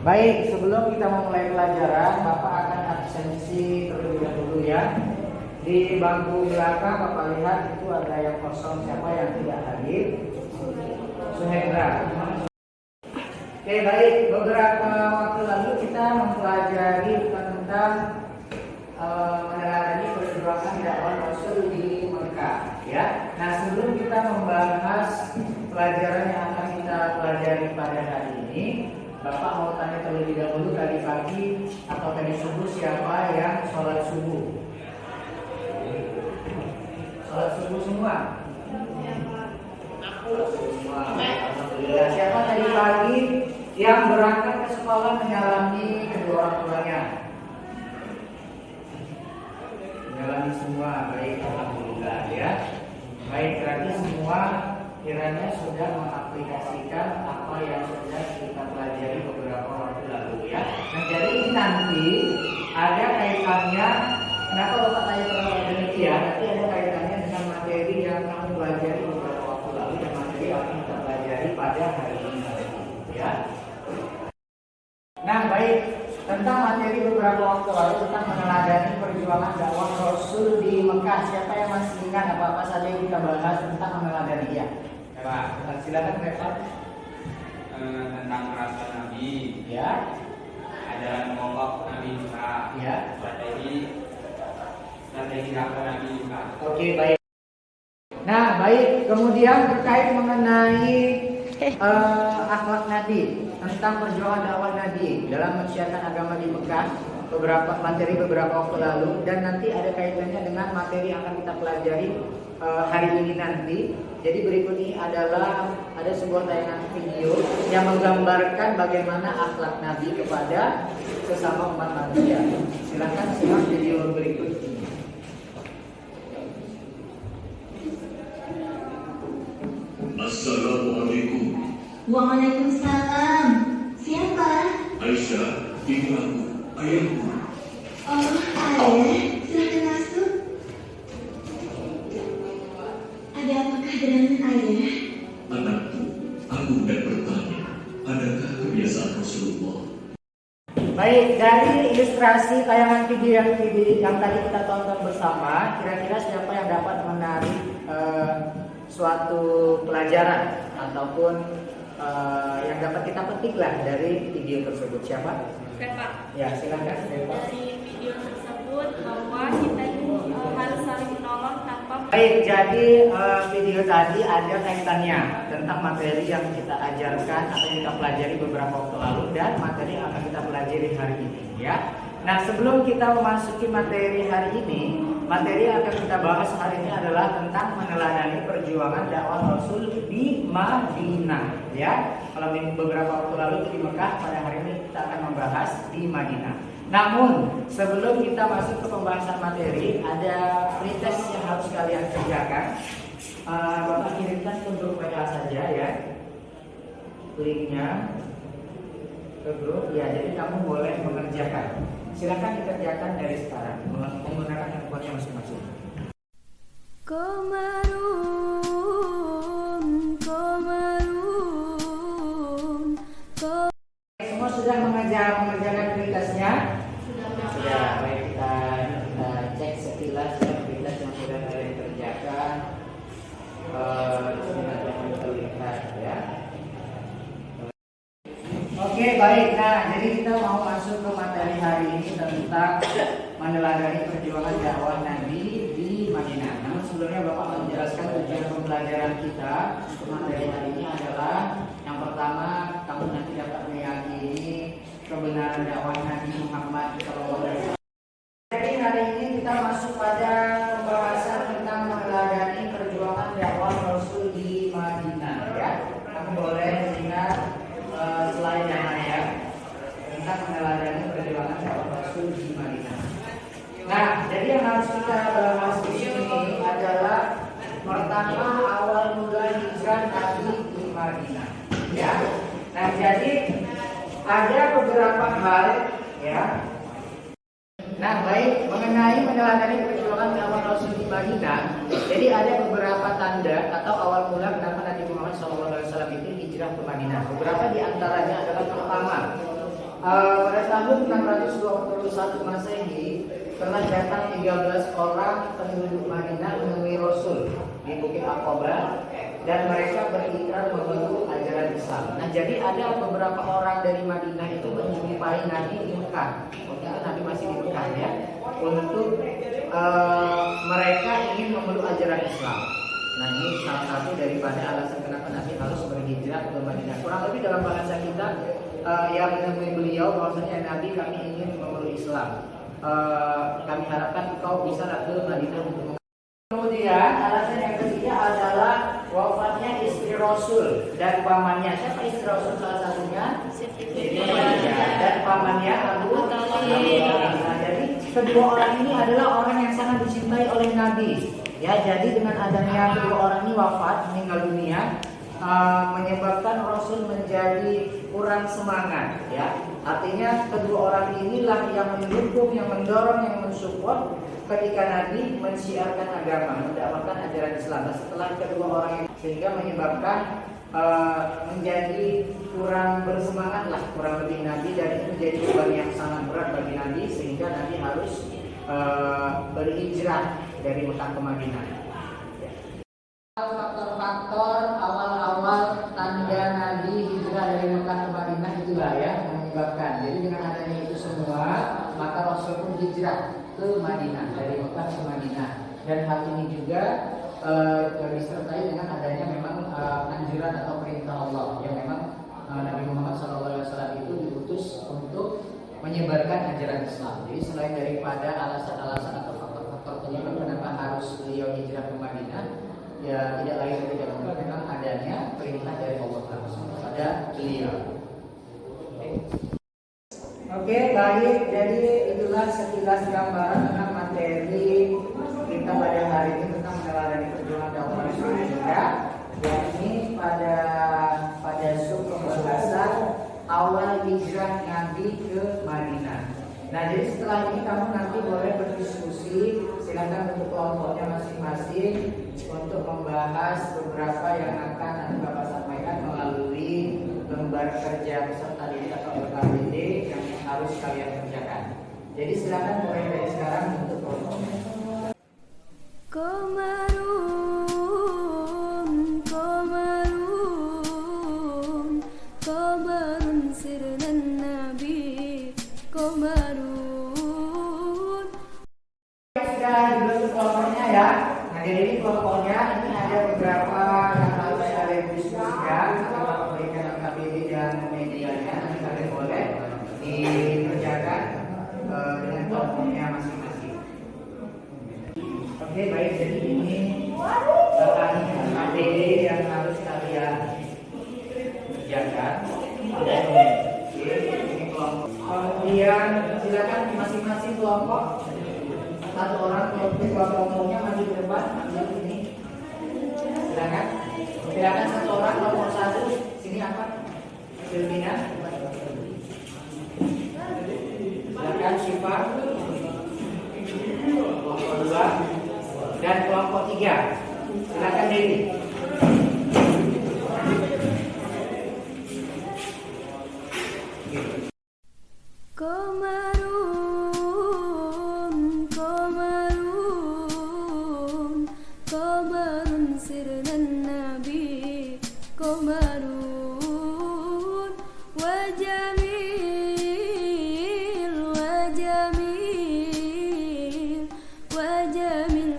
Baik, sebelum kita memulai pelajaran, Bapak akan absensi terlebih dahulu ya. Di bangku belakang Bapak lihat itu ada yang kosong, siapa yang tidak hadir? Suhendra. Oke, baik. Beberapa waktu lalu kita mempelajari tentang meneladani perjuangan dakwah Rasul di Mekah ya. Nah, sebelum kita membahas pelajaran yang akan kita pelajari pada hari ini, Bapak mau tanya terlebih dahulu, tadi pagi atau tadi subuh siapa yang sholat subuh? Sholat subuh semua? Aku semua. Alhamdulillah. Siapa tadi pagi yang berangkat ke sekolah menyalami kedua orang tuanya? Menyalami semua, baik, alhamdulillah ya. Baik, berarti semua kiranya sudah mengaplikasikan apa yang sudah kita pelajari beberapa waktu lalu ya. Nah, jadi ini nanti ada kaitannya. Kenapa Bapak tanya terlalu demikian? Nanti ada kaitannya dengan materi yang kamu pelajari beberapa waktu lalu dan materi yang akan kita pelajari pada hari ini ya. Nah, baik, tentang materi beberapa waktu lalu tentang meneladani perjuangan dakwah Rasul di Mekah. Siapa yang masih ingat apa-apa saja yang kita bahas tentang meneladani ya? Pak, silakan Pak. Tentang rasa Nabi, Ya. ada kelompok Nabi Musa, Ya. strategi dakwah Nabi Musa. Oke, baik. Nah, baik. Kemudian terkait mengenai akhlak Nabi, tentang perjuangan dakwah Nabi dalam mensiarkan agama di Mekah, beberapa waktu lalu, dan nanti ada kaitannya dengan materi yang akan kita pelajari hari ini nanti. Jadi berikut ini adalah ada sebuah tayangan video yang menggambarkan bagaimana akhlak Nabi kepada sesama umat manusia. Silakan simak video berikut ini. Assalamualaikum. Waalaikumsalam. Siapa? Aisyah, ini aku, ayahku. Oh, Ayah, silakan masuk. Ada apakah dengan Ayah? Anakku, aku hendak bertanya, adakah kebiasaan Rasulullah? Baik, dari ilustrasi tayangan video yang tadi kita tonton bersama, kira-kira siapa yang dapat menarik suatu pelajaran ataupun yang dapat kita petiklah dari video tersebut? Siapa? Pak. Ya, silakan. Dari video tersebut bahwa kita itu harus saling menolong tanpa. Baik, jadi video tadi ada kaitannya tentang materi yang kita ajarkan atau yang kita pelajari beberapa waktu lalu dan materi yang akan kita pelajari hari ini ya. Nah, sebelum kita memasuki materi hari ini, materi yang akan kita bahas hari ini adalah tentang meneladani perjuangan dakwah Rasul di Madinah ya. Kalau beberapa waktu lalu di Mekah, pada hari ini kita akan membahas di Madinah. Namun, sebelum kita masuk ke pembahasan materi, ada pretest yang harus kalian kerjakan. Bapak kirimkan untuk WA saja ya, linknya ke grup ya. Jadi kamu boleh mengerjakan. Silakan dikerjakan dari sekarang menggunakan handphonenya masing-masing. Semua sudah mengerjakan pretestnya? Sudah. Baik, kita cek sekilas ya pretest yang sudah kalian kerjakan. Di sini nanti akan terlihat ya. Oke, baik. Nah, jadi kita mau masuk ke materi hari ini tentang meneladani perjuangan dakwah Nabi di Madinah. Namun sebelumnya Bapak menjelaskan tujuan pembelajaran kita untuk materi hari ini adalah yang pertama, kamu nanti dapat meyakini kebenaran dakwah Nabi Muhammad SAW. Jadi hari ini kita masuk pada pembahasan tentang meneladani perjuangan dakwah Rasul di Madinah ya. Kamu boleh ingat slide yang ada tentang meneladani perjuangan dakwah Rasul di Madinah. Nah, jadi yang harus kita bahas di sini adalah pertama awal mula hijrah Nabi di Madinah. Ya. Nah, jadi ada beberapa hal ya. Nah, baik, mengenai meneladani perjuangan dakwah Rasul di Madinah. Jadi ada beberapa tanda atau awal mula kenapa Nabi Muhammad SAW itu hijrah ke Madinah. Beberapa di antaranya adalah pertama, Pada tahun 621 Masehi telah datang 13 orang penduduk Madinah menemui Rasul di Bukit Aqabah dan mereka berikrar memeluk ajaran Islam. Nah, jadi ada beberapa orang dari Madinah itu menjumpai Nabi di Mekah. Waktu itu Nabi masih di Mekah ya, untuk mereka ingin memeluk ajaran Islam. Nah, ini salah satu daripada alasan kenapa Nabi harus berhijrah ke Madinah. Kurang lebih dalam bahasa kita yang menemui beliau bahwasanya Nabi, kami ingin memeluk Islam. Kami harapkan engkau bisa ke Madinah untuk. Kemudian alasan yang ketiga adalah wafatnya istri Rasul dan pamannya. Siapa istri Rasul salah satunya? Dan pamannya Abu Thalib. Nah, jadi kedua orang ini adalah orang yang sangat dicintai oleh Nabi. Ya, jadi dengan adanya kedua orang ini wafat, meninggal dunia, menyebabkan Rasul menjadi kurang semangat. Ya, artinya kedua orang inilah yang mendukung, yang mendorong, yang mensupport ketika Nabi mensiarkan agama, mendakwakan ajaran Islam. Nah, setelah kedua orang ini, sehingga menyebabkan menjadi kurang bersemangat lah kurang lebih Nabi, dan itu menjadi beban yang sangat berat bagi Nabi sehingga Nabi harus berhijrah dari Mekah ke Madinah. Faktor-faktor awal-awal tanda Nabi hijrah dari Mekah ke Madinah itulah ya yang menyebabkan. Jadi dengan adanya itu semua, maka Rasul pun hijrah ke Madinah, dari Mekah ke Madinah. Dan hal ini juga disertai dengan adanya memang anjuran atau perintah Allah yang memang Nabi Muhammad SAW itu diutus untuk menyebarkan ajaran Islam. Jadi selain daripada alasan-alasan atau faktor-faktor penyebab kenapa harus beliau hijrah ke Madinah, ya tidak lain dan tidak bukan memang adanya perintah dari Allah kepada beliau. Oke, baik. Jadi itulah sekilas gambaran tentang materi kita pada hari ini tentang meneladani perjuangan dakwah Rasulullah. Yang ini pada sub pembahasan awal hijrah Nabi ke Madinah. Nah, jadi setelah ini kamu nanti boleh berdiskusi, silakan untuk kelompoknya masing-masing untuk membahas beberapa yang akan nanti Bapak sampaikan melalui lembar kerja peserta didik atau LKPD yang harus kalian kerjakan. Jadi silakan mulai dari sekarang untuk kelompoknya. Komarun sirnan Nabi Komarun. Sudah dibentuk kelompoknya ya. Nah, jadi ini kelompoknya ini ada beberapa yang harus kalian diskusikan atau memberikan LKPD dan medianya. Nanti kalian boleh dikerjakan dengan kelompoknya masing-masing. Oke, baik. Jadi ini LKPD yang harus kalian kerjakan. Ini kelompok. Kemudian silakan masing-masing kelompok. Satu orang kelompoknya maju ke depan, ambil ini. Silakan satu orang kelompok satu. Sini apa? Silvina. Silakan Syifa. Kelompok 2 dan kelompok 3. Silakan Dewi. Komarun sirnan Nabi Komarun wajamil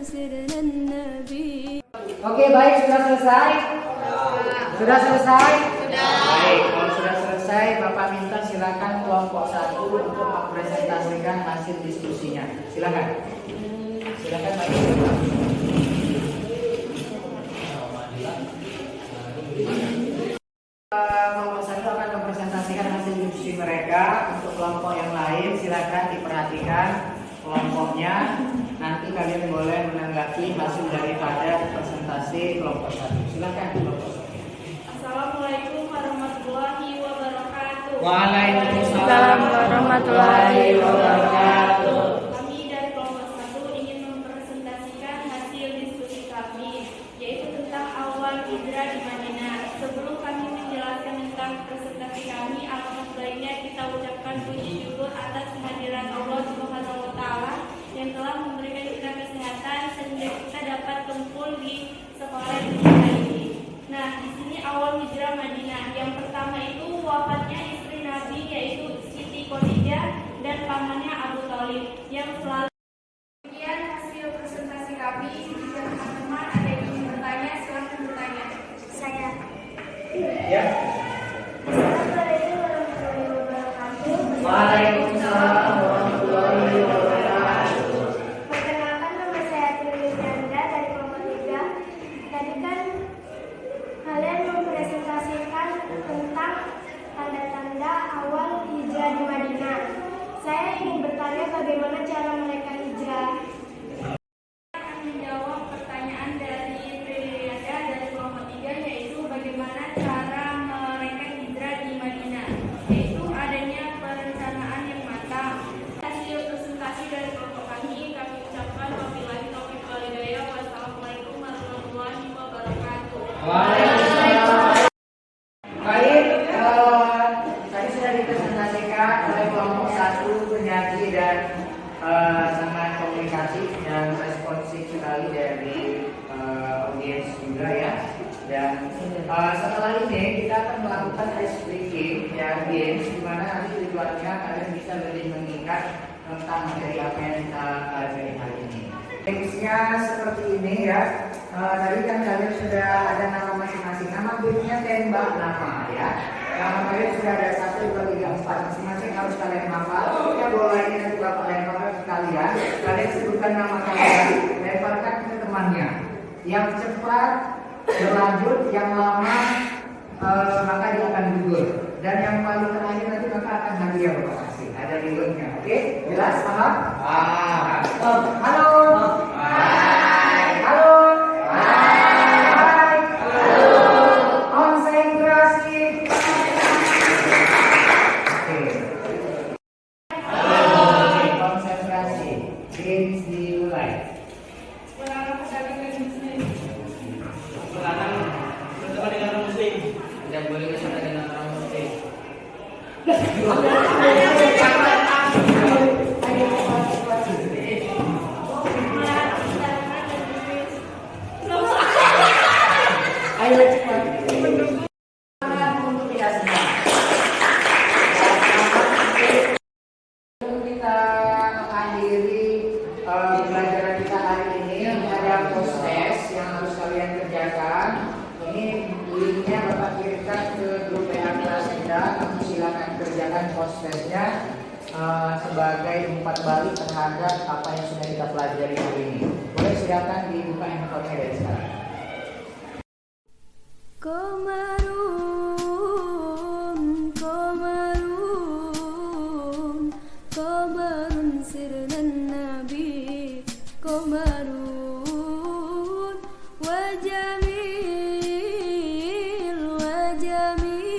sirnan Nabi. Oke, baik, sudah selesai? Sudah selesai? Baik, kalau sudah selesai, Bapak minta silakan kelompok 1 untuk mempresentasikan hasil diskusinya. Silakan. Silakan Pak. Kelompok 1 akan mempresentasikan hasil diskusi mereka. Untuk kelompok yang lain silakan diperhatikan kelompoknya. Nanti kalian boleh menanggapi hasil daripada presentasi kelompok 1. Silakan kelompok 1. Assalamualaikum warahmatullahi wabarakatuh. Waalaikumsalam warahmatullahi wabarakatuh. Kami dari kelompok 1 ingin mempresentasikan hasil diskusi kami, yaitu tentang awal hijrah di Madinah. Sebelum kami menjelaskan tentang presentasi kami, alhamdulillah kita ucapkan mengucapkan puji syukur atas kehadiran Allah Subhanahu wa taala yang telah memberikan kita kesehatan sehingga kita dapat kumpul di sekolah hijrah ini. Nah, di sini awal hijrah Madinah. Yang pertama itu wafatnya istri Nabi yaitu Siti Khadijah dan pamannya Abu Thalib yang selalu. Demikian hasil presentasi kami. Jika teman-teman ada yang ingin bertanya, silahkan bertanya. Saya. Ya. Assalamualaikum warahmatullahi wabarakatuh. Waalaikumsalam warahmatullahi wabarakatuh. Perkenalkan, nama saya Trilis Yanda dari kelompok 3. Tadi kan kalian mempresentasikan tentang tanda-tanda awal hijrah di Madinah. Saya ingin bertanya bagaimana cara mereka hijrah. Akan menjawab pertanyaan dari Trilis Yanda dari kelompok 3, yaitu bagaimana cara mereka hijrah di Madinah, yaitu adanya perencanaan yang matang. Hasil presentasi dari kelompok kami ucapkan wabillahi taufiq wal hidayah. Wassalamualaikum warahmatullahi wabarakatuh. Waalaikumsalam. Baik, tadi sudah dipresentasikan oleh kelompok 1 penyaji dan sangat komunikasi dan responsif sekali dari audiens juga ya. Dan setelah ini kita akan melakukan ice breaking ya audiens, di mana nanti tujuannya kalian bisa lebih mengingat tentang materi apa yang kita pelajari hari ini. Gamesnya seperti ini ya. Tadi kan kalian sudah ada nama masing-masing. Nama gamenya tembak nama ya. Nama kalian sudah ada 1, 2, 3, 4. Masing-masing harus kalian hafal. Ya bola ini nanti bapak lempar ke kalian. Kalian sebutkan nama kalian, lemparkan ke temannya. Yang cepat berlanjut, yang lama maka dia akan gugur. Dan yang paling terakhir nanti maka akan hadiah bapak kasih. Ada rewardnya. Oke, jelas paham? Halo. Halo. Konsentrasi. Oke. Konsentrasi. Games dimulai. Tidak boleh bersama dengan orang muslim. Ayo cepat. Untuk hiasnya. Kita akhiri pelajaran kita hari ini. Ada post test yang harus kalian kerjakan. Ini linknya bapak kirimkan ke grup WA kelas kita. Kamu silakan kerjakan post testnya sebagai umpan balik terhadap apa yang sudah kita pelajari hari ini. Boleh silakan dibuka handphonenya dari sekarang. Komarun, komarun, komarun sirnan nabi, komarun, wajamil, wajamil,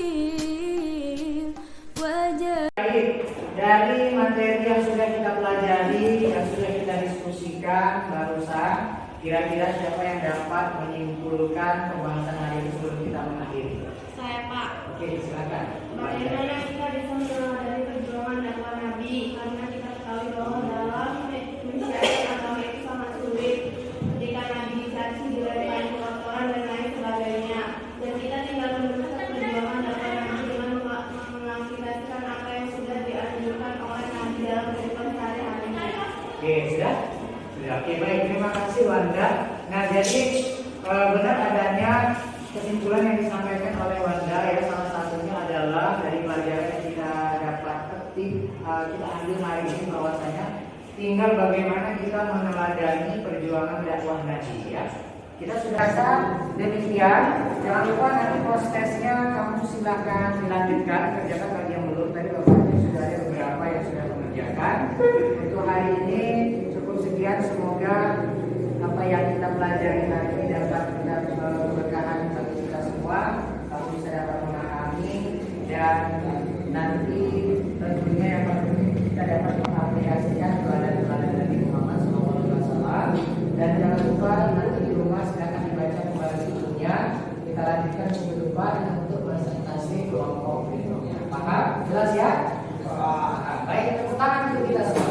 wajamil. Baik, dari materi yang sudah kita pelajari, yang sudah kita diskusikan barusan, kira-kira siapa yang dapat menyimpulkan pembahasan hari ini sebelum kita mengakhiri? Saya, Pak. Oke, silakan. Bagaimana kita bisa meneladani perjuangan dakwah Nabi? Karena kita ketahui bahwa dalam mencari agama itu sangat sulit. Ketika Nabi dicaci, dilakukan kotoran dan lain sebagainya. Dan kita tinggal meneruskan perjuangan dakwah Nabi dengan mengaplikasikan apa yang sudah dianjurkan oleh Nabi dalam kehidupan sehari-harinya. Oke, sudah? Sudah. Oke, baik. Terima kasih Wanda. Nah, jadi benar adanya kesimpulan yang disampaikan oleh Wanda ya, salah satunya adalah dari pelajaran yang kita dapat ketik, kita ambil hari ini bahwasanya tinggal bagaimana kita meneladani perjuangan dakwah Nabi ya. Kita sudah rasa demikian. Jangan lupa nanti post testnya kamu silakan dilanjutkan, kerjakan bagi yang belum. Tadi bapaknya sudah ada beberapa yang sudah mengerjakan. Untuk hari ini cukup sekian. Semoga apa yang kita pelajari hari ini dapat kita berkahan bagi kita semua. Kamu bisa dapat memahami dan nanti tentunya yang penting kita dapat mengaplikasikan teladan-teladan Nabi Muhammad SAW. Dan jangan lupa nanti di rumah silakan dibaca kembali bukunya. Kita lanjutkan minggu depan untuk presentasi kelompok berikutnya. Paham? Jelas ya? Baik, tepuk tangan untuk kita semua.